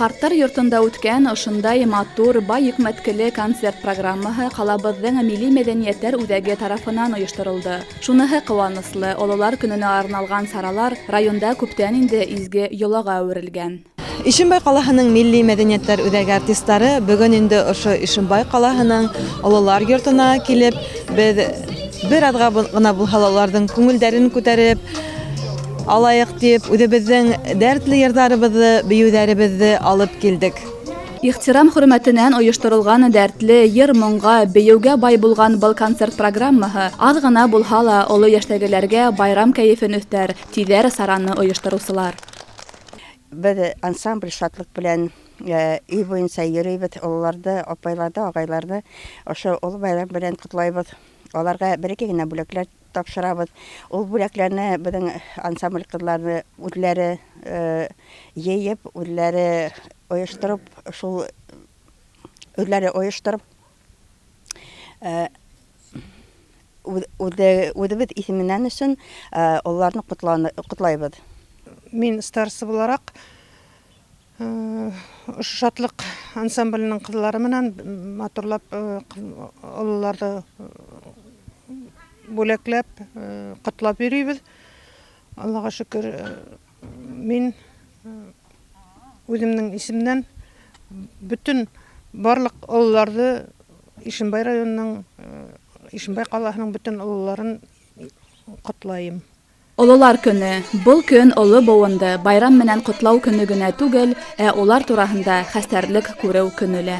Карттар йортында үткән ошындай матур, бай йөкмәткеле концерт программаһы калабыҙҙың милли мәҙәниәттәр үҙәге тарафынан ойошторолды. Шуныһы ҡыуаныслы, ололар көнөнә арналған саралар районда күптән инде изге йолаға әүерелгән. Ишембай ҡалаһының милли мәҙәниәттәр үҙәге артисттары бөгөн инде ошо Ишембай ҡалаһының ололар йортона килеп, беҙ бер аҙға ғына булһа ла уларҙың күңелдәрен күтәреп алайыҡ тип, үҙебеҙҙең дәртле йырҙарыбыҙҙы, бейеүҙәребеҙҙе алып килдек. Ихтирам хөрмәтенән ойошторолған дәртле йыр-моңға, бейеүгә бай булған был концерт программаһы аҙ ғына булһа ла оло йәштәгеләргә байрам кәйефен өҫтәр, тиҙәр сараны ойоштороусылар. Беҙ ансамбль шатлыҡ белән өй буйынса йөрөйбөҙ, ололарҙы, апайларҙы, ағайларҙы ошо оло байрам белән ҡотлайбыҙ. Аларға бер-ике генә бүләкләр тапшырабыҙ. Ул бүләкләрне беҙҙең ансамбль ҡыҙҙары үҙләре йыйып, үҙләре ойоштороп, шул үҙләре ойоштороп, үҙебеҙ исеменән өсөн оларны ҡотлайбыҙ. Мин старсы булараҡ ошо шатлыҡ ансамблінің ҡыҙҙары менән матурлап ололарҙы бүләкләп, ҡотлап йөрөйбөҙ. Аллаға шөкөр, мин үҙемнең исемдән бөтөн барлыҡ ололарҙы Ишембай районының, Ишембай ҡалаһының бөтөн ололарын ҡотлайым. Ололар көнө. Был көн оло быуынды байрам менән ҡотлау көнө генә түгел, ә улар тураһында хәстәрлек күреү көнө лә.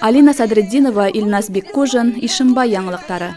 Алина Садриддинова, Илназ Биккужин, Ишембай яңылыҡтары.